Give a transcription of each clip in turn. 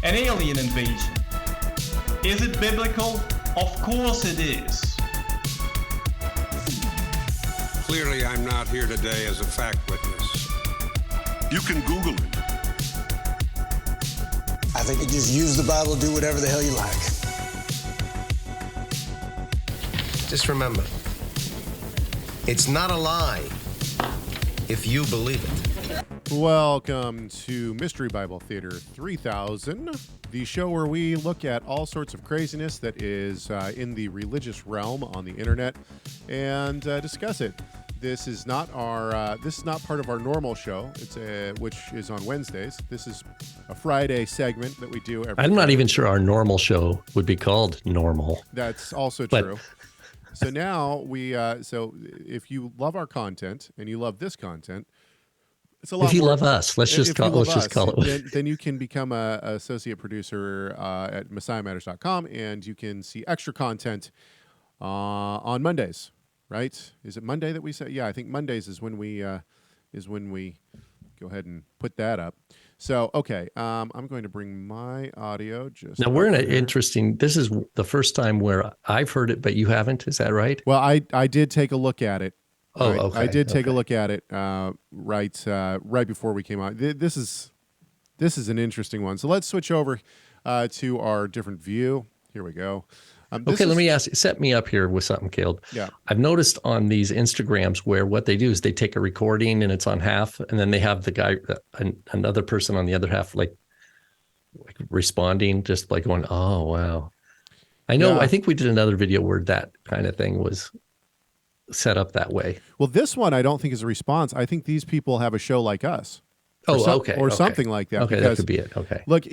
an alien invasion. Is it biblical? Of course it is. Clearly, I'm not here today as a fact witness. You can Google it. I think you just use the Bible, do whatever the hell you like. Just remember, it's not a lie if you believe it. Welcome to Mystery Bible Theater 3000, the show where we look at all sorts of craziness that is in the religious realm on the internet and discuss it. This is not part of our normal show. Which is on Wednesdays. This is a Friday segment that we do every I'm not Friday. even sure our normal show would be called normal. That's also true. So now so if you love our content and you love this content, it's a lot. If you more, love us, let's just call it. Then you can become a associate producer at messiahmatters.com, and you can see extra content on Mondays. Right? Is it Monday that we say? Yeah, I think Mondays is when we go ahead and put that up. So, okay, I'm going to bring my audio just now. We're in an here. interesting. This is the first time where I've heard it, but you haven't. Is that right? Well, I did take a look at it. Oh, right? okay. I did take a look at it right before we came out. This is an interesting one. So let's switch over to our different view. Here we go. Okay, let me ask. Set me up here with something, Caleb. Yeah. I've noticed on these Instagrams where what they do is they take a recording and it's on half, and then they have the guy, another person on the other half, like responding, just like going, "Oh, wow." I know. Yeah. I think we did another video where that kind of thing was set up that way. Well, this one I don't think is a response. I think these people have a show like us. Okay. Or something like that. Okay, that could be it. Okay. Look,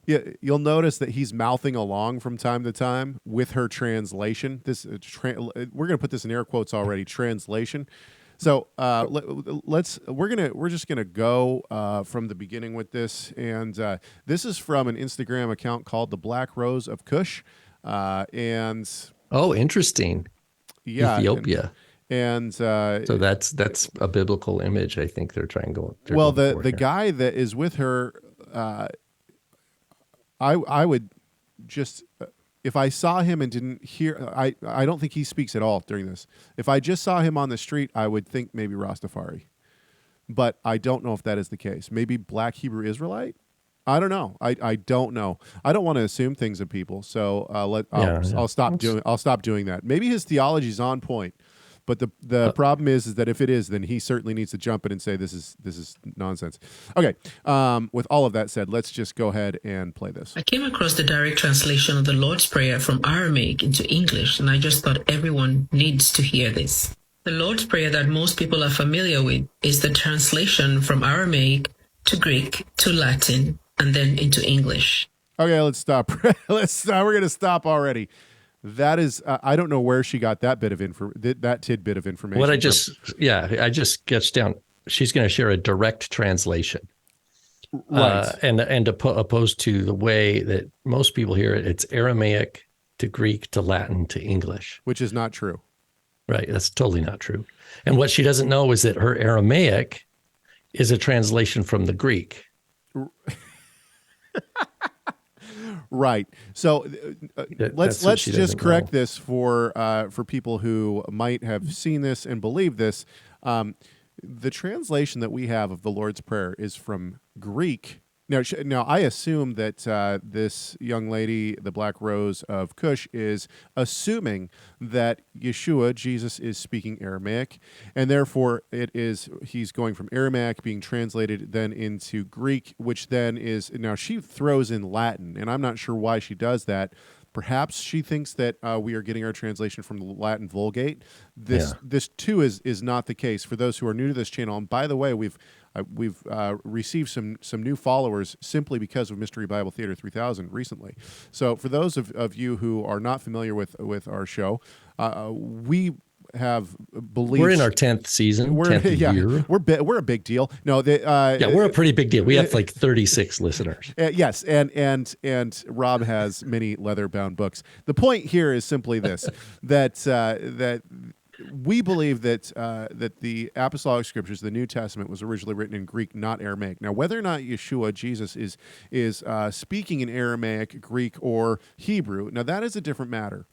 yeah, you'll notice that he's mouthing along from time to time with her translation. We're going to put this in air quotes already. Translation. So we're just gonna go from the beginning with this, and this is from an Instagram account called the Black Rose of Cush, and Interesting. yeah, Ethiopia. and So that's a biblical image. I think they're trying to go. Well, the guy that is with her. I would just, if I saw him and didn't hear, I don't think he speaks at all during this. If I just saw him on the street, I would think maybe Rastafari. But I don't know if that is the case. Maybe Black Hebrew Israelite? I don't know. I don't know. I don't want to assume things of people, so I'll stop doing that. Maybe his theology is on point. But the problem is that if it is, then he certainly needs to jump in and say this is nonsense. Okay, with all of that said, let's just go ahead and play this. I came across the direct translation of the Lord's Prayer from Aramaic into English, and I just thought everyone needs to hear this. The Lord's Prayer that most people are familiar with is the translation from Aramaic to Greek to Latin and then into English. Okay, let's stop. We're going to stop already. That is, I don't know where she got that that tidbit of information. What I just sketched down. She's going to share a direct translation, right? And opposed to the way that most people hear it, it's Aramaic to Greek to Latin to English, which is not true. Right, that's totally not true. And what she doesn't know is that her Aramaic is a translation from the Greek. Right. So let's just correct this for people who might have seen this and believe this. The translation that we have of the Lord's Prayer is from Greek. Now I assume that this young lady, the Black Rose of Cush, is assuming that Yeshua, Jesus, is speaking Aramaic, and therefore he's going from Aramaic being translated then into Greek, which then is, now she throws in Latin, and I'm not sure why she does that. Perhaps she thinks that we are getting our translation from the Latin Vulgate. This too is not the case. For those who are new to this channel, and by the way, we've received some new followers simply because of Mystery Bible Theater 3000 recently. So for those of you who are not familiar with our show, we have beliefs. We're in our 10th season, 10th year. We're a big deal. No, we're a pretty big deal. We have like 36 listeners. Yes, and Rob has many leather-bound books. The point here is simply this: that we believe that that the Apostolic Scriptures, the New Testament, was originally written in Greek, not Aramaic. Now, whether or not Yeshua, Jesus, is speaking in Aramaic, Greek, or Hebrew, now that is a different matter.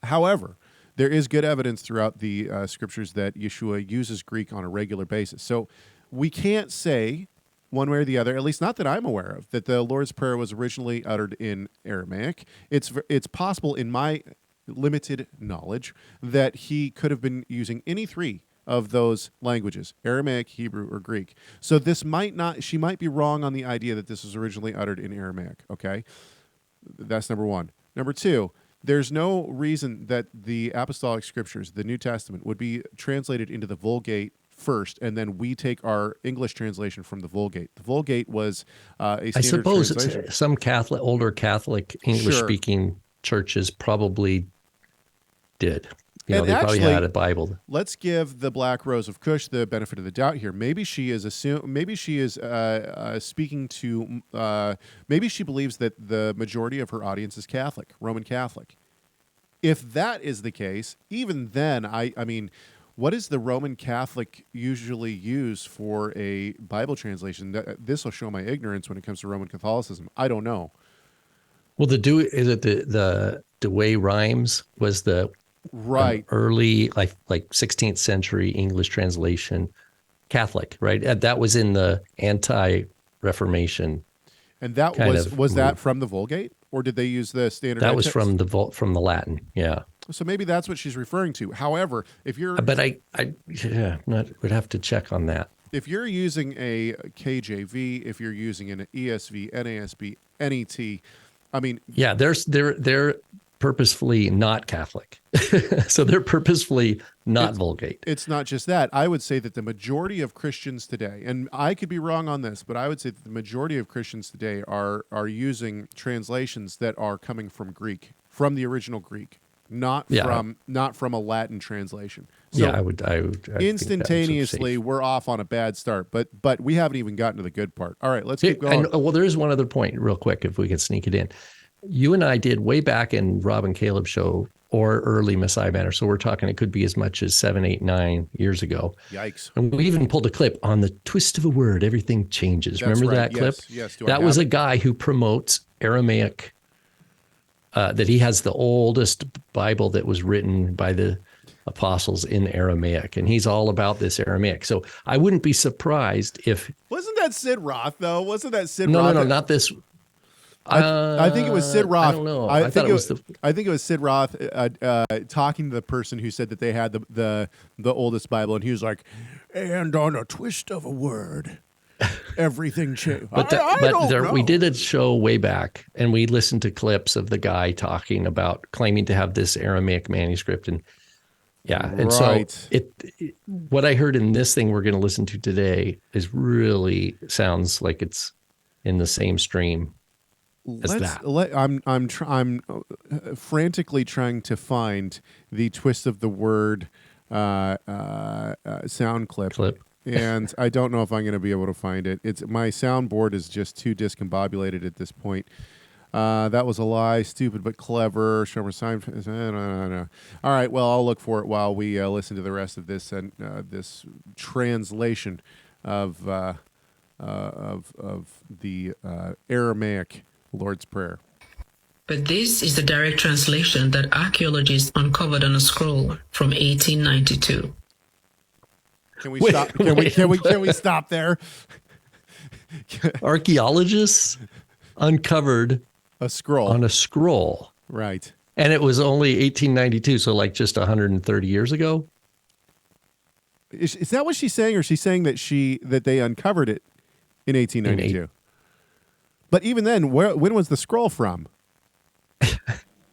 However, there is good evidence throughout the Scriptures that Yeshua uses Greek on a regular basis. So we can't say one way or the other, at least not that I'm aware of, that the Lord's Prayer was originally uttered in Aramaic. It's possible, in my limited knowledge, that he could have been using any three of those languages, Aramaic, Hebrew, or Greek. So she might be wrong on the idea that this was originally uttered in Aramaic, okay? That's number one. Number two, there's no reason that the Apostolic Scriptures, the New Testament, would be translated into the Vulgate first, and then we take our English translation from the Vulgate. The Vulgate was a standard translation. Some older Catholic English-speaking churches probably did. They probably had a Bible. Let's give the Black Rose of Cush the benefit of the doubt here. Maybe she is speaking to. Maybe she believes that the majority of her audience is Catholic, Roman Catholic. If that is the case, even then, I mean, what does the Roman Catholic usually use for a Bible translation? This will show my ignorance when it comes to Roman Catholicism. I don't know. Well, the Douay Rhymes was the early like 16th century English translation, Catholic, right? That was in the anti-Reformation. And that was that from the Vulgate, or did they use the standard? That was from the Latin, yeah. So maybe that's what she's referring to. However, if you're, but would have to check on that. If you're using a KJV, if you're using an ESV, NASB, NET, I mean, yeah, they're purposefully not Catholic, so they're purposefully not Vulgate. It's not just that. I would say that the majority of Christians today, and I could be wrong on this, but I would say that the majority of Christians today are using translations that are coming from Greek, from the original Greek, not from a Latin translation. So I would instantaneously, we're off on a bad start, but we haven't even gotten to the good part. All right, let's keep going. And, there is one other point, real quick, if we can sneak it in. You and I did way back in Rob and Caleb show or early Messiah Banner. So we're talking, it could be as much as 7, 8, 9 years ago. Yikes. And we even pulled a clip on the twist of a word, everything changes. That's Remember right. that clip? Yes. That was a guy who promotes Aramaic, that he has the oldest Bible that was written by the apostles in Aramaic. And he's all about this Aramaic. So I wouldn't be surprised if... Wasn't that Sid Roth, though? Wasn't that Sid Roth? No, not this... I think it was Sid Roth. I don't know. I think it was Sid Roth talking to the person who said that they had the oldest Bible, and he was like, "And on a twist of a word, everything changed." We did a show way back, and we listened to clips of the guy talking about claiming to have this Aramaic manuscript, and so what I heard in this thing we're going to listen to today really sounds like it's in the same stream. I'm frantically trying to find the twist of the word sound clip. And I don't know if I'm going to be able to find it. My soundboard is just too discombobulated at this point. That was a lie, stupid but clever. No. All right, well, I'll look for it while we listen to the rest of this and this translation of the Aramaic Lord's Prayer. But this is the direct translation that archaeologists uncovered on a scroll from 1892. Can we stop? Can we stop there? Archaeologists uncovered a scroll on a scroll, right? And it was only 1892, so like just 130 years ago. Is that what she's saying, or is she saying that they uncovered it in 1892? But even then, when was the scroll from?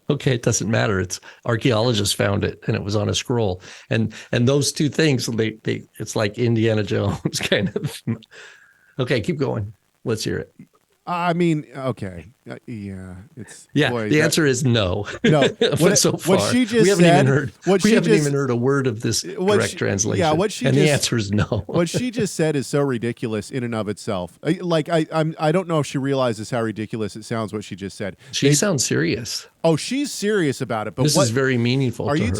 Okay, it doesn't matter. It's archaeologists found it, and it was on a scroll. And those two things, it's like Indiana Jones kind of. Okay, keep going. Let's hear it. I mean, okay. Yeah, it's the answer is no. No, so far what she just we haven't said, even heard a word of this direct translation. Yeah, the answer is no. What she just said is so ridiculous in and of itself. I don't know if she realizes how ridiculous it sounds. What she just said. She sounds serious. Oh, she's serious about it. But this is very meaningful. Are you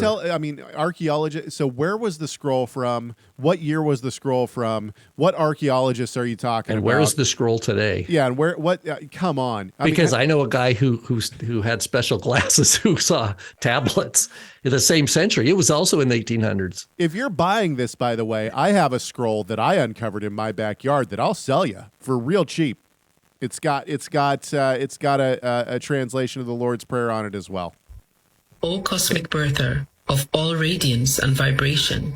archaeologists? So where was the scroll from? What year was the scroll from? What archaeologists are you talking about? And where is the scroll today? Yeah, and where? What? Come on. Because I know a guy who had special glasses who saw tablets in the same century. It was also in the 1800s. If you're buying this, by the way, I have a scroll that I uncovered in my backyard that I'll sell you for real cheap. It's got a translation of the Lord's Prayer on it as well. O cosmic birther of all radiance and vibration,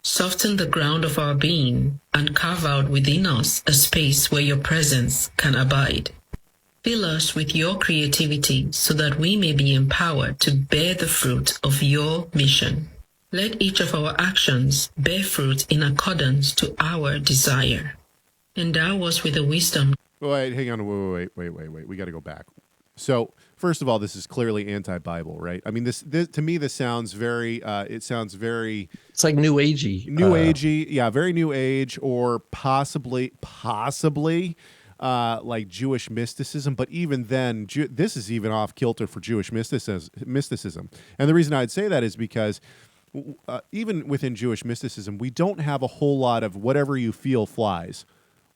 soften the ground of our being and carve out within us a space where your presence can abide. Fill us with your creativity so that we may be empowered to bear the fruit of your mission. Let each of our actions bear fruit in accordance to our desire. Endow us with the wisdom. Wait, hang on. Wait. We got to go back. So, first of all, this is clearly anti-Bible, right? I mean, this to me, this sounds very. It's like New Agey. New Agey, yeah, very New Age, or possibly like Jewish mysticism. But even then, this is even off kilter for Jewish mysticism. And the reason I'd say that is because even within Jewish mysticism, we don't have a whole lot of whatever you feel flies.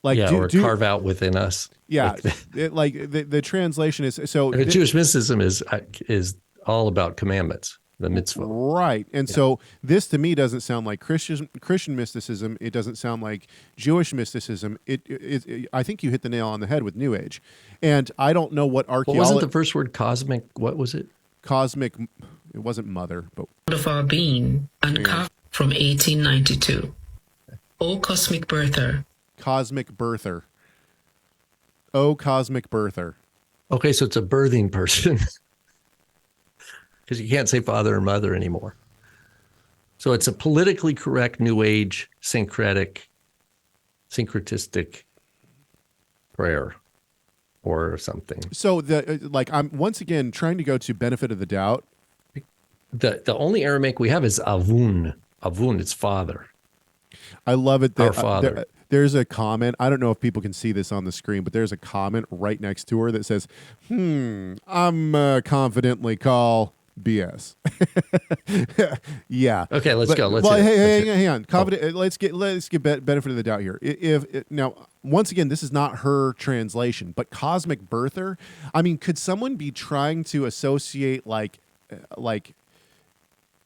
Carve out within us. Yeah, the translation is so. Jewish mysticism is all about commandments, the mitzvah. Right, and so this to me doesn't sound like Christian mysticism. It doesn't sound like Jewish mysticism. I think you hit the nail on the head with New Age, and I don't know what archaeology. What wasn't the first word cosmic? What was it? Cosmic. It wasn't mother, but of our being and carved from 1892. O cosmic birther. Cosmic birther. Oh, cosmic birther. Okay, so it's a birthing person. Because you can't say father or mother anymore. So it's a politically correct New Age syncretistic prayer or something. So I'm once again trying to go to benefit of the doubt. The only Aramaic we have is avun. Avun, it's father. I love it. Our father. There's a comment. I don't know if people can see this on the screen, but there's a comment right next to her that says, I'm confidently call BS. Yeah. Okay, let's go. Hang on. Let's get benefit of the doubt here. Now, once again, this is not her translation, but cosmic birther. I mean, could someone be trying to associate like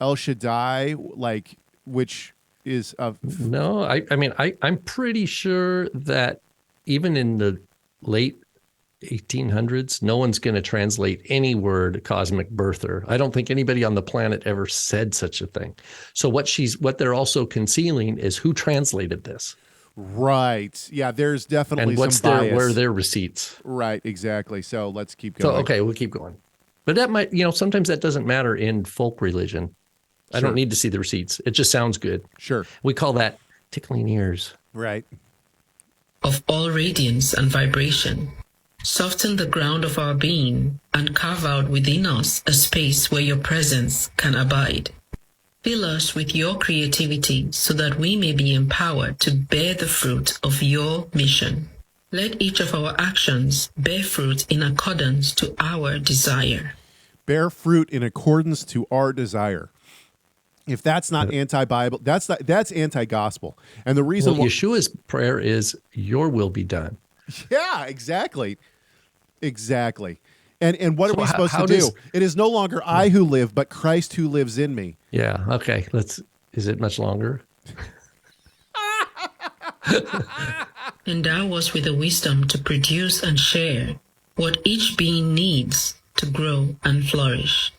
El Shaddai, which is no, I'm pretty sure that even in the late 1800s, no one's going to translate any word cosmic birther. I don't think anybody on the planet ever said such a thing. So what they're also concealing is who translated this. Right. Yeah, there's definitely and some bias. Where are their receipts? Right, exactly. So let's keep going. So, okay, we'll keep going. But that might, sometimes that doesn't matter in folk religion. I don't need to see the receipts. It just sounds good. Sure. We call that tickling ears. Right. Of all radiance and vibration, soften the ground of our being and carve out within us a space where your presence can abide. Fill us with your creativity so that we may be empowered to bear the fruit of your mission. Let each of our actions bear fruit in accordance to our desire. Bear fruit in accordance to our desire. If that's not anti-Bible, that's anti-gospel. And the reason Yeshua's prayer is, your will be done. Yeah, exactly. Exactly. And what are we supposed to do? It is no longer I who live, but Christ who lives in me. Yeah, okay. Is it much longer? Endow us with the wisdom to produce and share what each being needs to grow and flourish.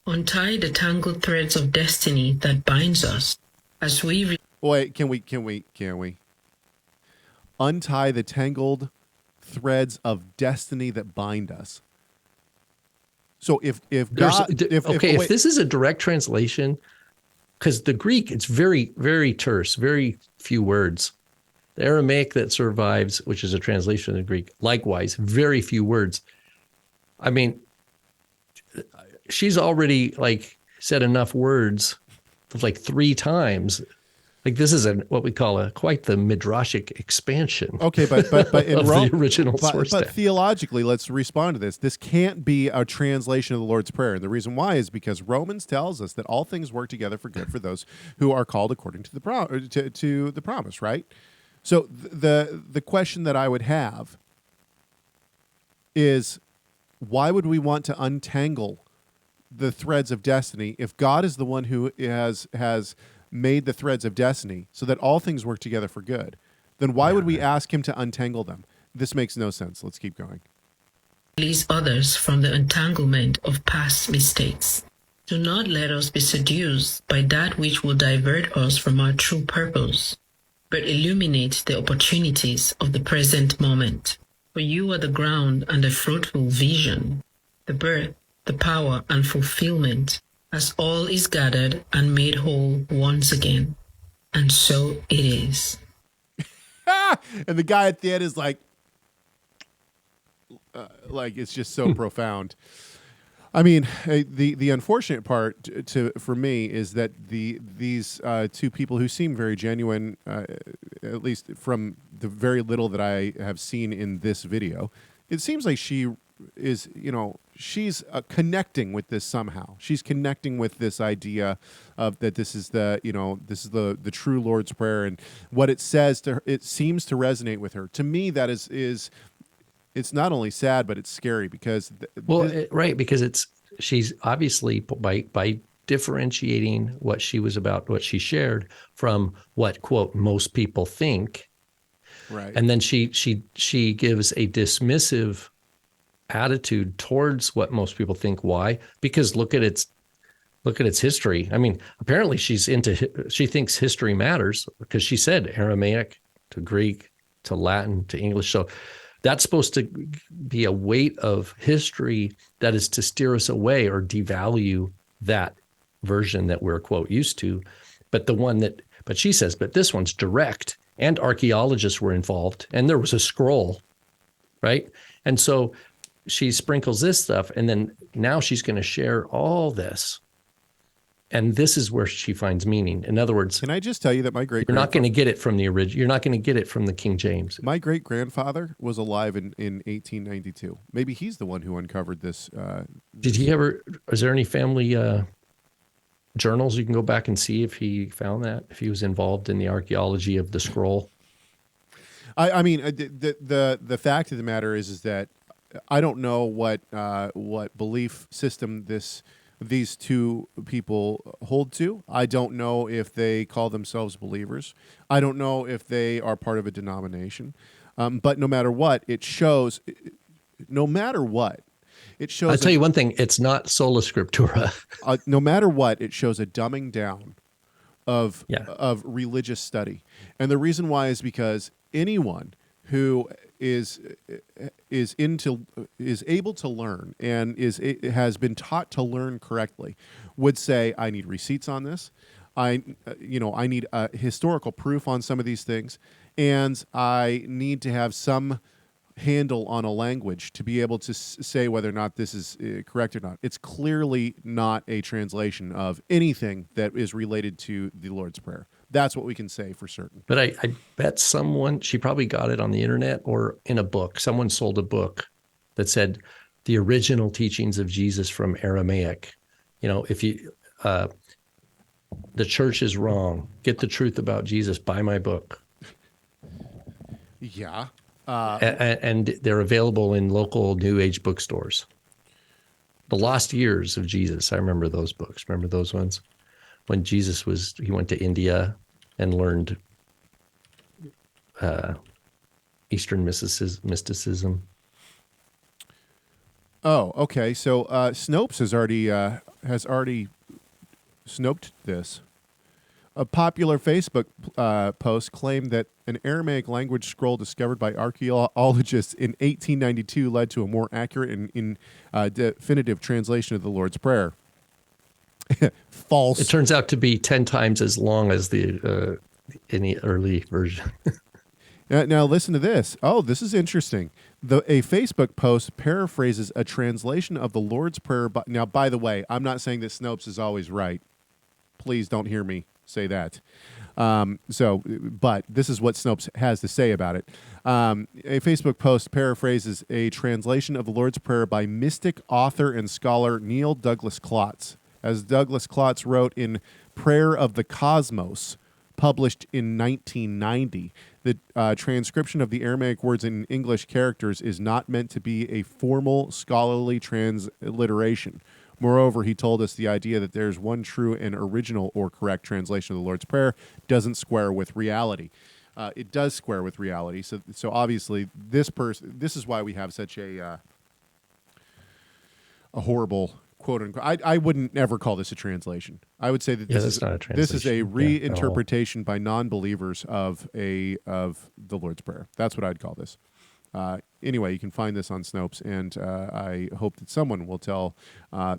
Untie the tangled threads of destiny that binds us as we... Wait, can we? Untie the tangled threads of destiny that bind us. So if this is a direct translation, because the Greek, it's very, very terse, very few words. The Aramaic that survives, which is a translation of the Greek, likewise, very few words. I mean, she's already like said enough words like 3 times. Like this is what we call quite the midrashic expansion. Okay, but in of the original source but text. Theologically, let's respond to this. This can't be a translation of the Lord's Prayer, and the reason why is because Romans tells us that all things work together for good for those who are called according to the promise. Right. So the question that I would have is, why would we want to untangle the threads of destiny if God is the one who has made the threads of destiny so that all things work together for good? Then why would we ask him to untangle them? This makes no sense. Let's keep going. Release others from the entanglement of past mistakes. Do not let us be seduced by that which will divert us from our true purpose, but illuminate the opportunities of the present moment. For you are the ground and the fruitful vision, the birth, the power and fulfillment, as all is gathered and made whole once again. And so it is. And the guy at the end is like it's just so profound. I mean, the unfortunate part for me is that these 2 people who seem very genuine, at least from the very little that I have seen in this video, it seems like she is, she's connecting with this somehow. She's connecting with this idea of that this is the true Lord's Prayer, and what it says to her, it seems to resonate with her. To me, that is it's not only sad, but it's scary because because she's obviously by differentiating what she was about, what she shared from what quote most people think, right, and then she gives a dismissive attitude towards what most people think. Why? Because look at its history. I mean, apparently she thinks history matters because she said Aramaic to Greek to Latin to English. So that's supposed to be a weight of history that is to steer us away or devalue that version that we're quote used to. But she says, but this one's direct, and archaeologists were involved, and there was a scroll, right? And so she sprinkles this stuff, and then now she's going to share all this. And this is where she finds meaning. In other words, can I just tell you that you're not going to get it from the original. You're not going to get it from the King James. My great-grandfather was alive in 1892. Maybe he's the one who uncovered this. Did he ever? Is there any family journals you can go back and see if he found that? If he was involved in the archaeology of the scroll? I mean, the fact of the matter is that I don't know what belief system these 2 people hold to. I don't know if they call themselves believers. I don't know if they are part of a denomination. But no matter what, it shows. I'll tell you one thing: it's not sola scriptura. No matter what, it shows a dumbing down of religious study, and the reason why is because anyone who is able to learn and has been taught to learn correctly would say, I need receipts on this. I need historical proof on some of these things, and I need to have some handle on a language to be able to say whether or not this is correct or not. It's clearly not a translation of anything that is related to the Lord's Prayer. That's what we can say for certain. But I bet she probably got it on the internet or in a book. Someone sold a book that said the original teachings of Jesus from Aramaic. If you, the church is wrong, get the truth about Jesus, buy my book. Yeah. And they're available in local New Age bookstores. The Lost Years of Jesus. I remember those books. Remember those ones? When Jesus he went to India and learned Eastern mysticism. Oh, okay. So Snopes has already Snoped this. A popular Facebook post claimed that an Aramaic language scroll discovered by archaeologists in 1892 led to a more accurate and definitive translation of the Lord's Prayer. False. It turns out to be 10 times as long as any early version. Now listen to this. Oh, this is interesting. A Facebook post paraphrases a translation of the Lord's Prayer. Now, by the way, I'm not saying that Snopes is always right. Please don't hear me say that. But this is what Snopes has to say about it. A Facebook post paraphrases a translation of the Lord's Prayer by mystic, author, and scholar Neil Douglas Klotz. As Douglas Klotz wrote in Prayer of the Cosmos, published in 1990, the transcription of the Aramaic words in English characters is not meant to be a formal scholarly transliteration. Moreover, he told us the idea that there's one true and original or correct translation of the Lord's Prayer doesn't square with reality. It does square with reality. So obviously, this is why we have such a horrible quote unquote. I wouldn't never call this a translation. I would say that this is a reinterpretation by non-believers of the Lord's Prayer. That's what I'd call this. Anyway, you can find this on Snopes, and I hope that someone will tell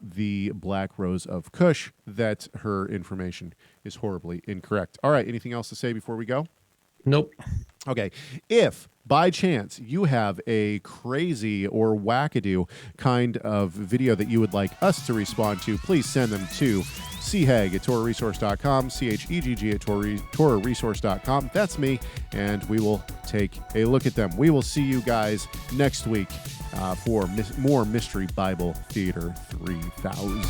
the Black Rose of Cush that her information is horribly incorrect. All right, anything else to say before we go? Nope. Okay. If by chance you have a crazy or wackadoo kind of video that you would like us to respond to, please send them to chegg@torahresource.com, chegg@torahresource.com. That's me, and we will take a look at them. We will see you guys next week for more Mystery Bible Theater 3000.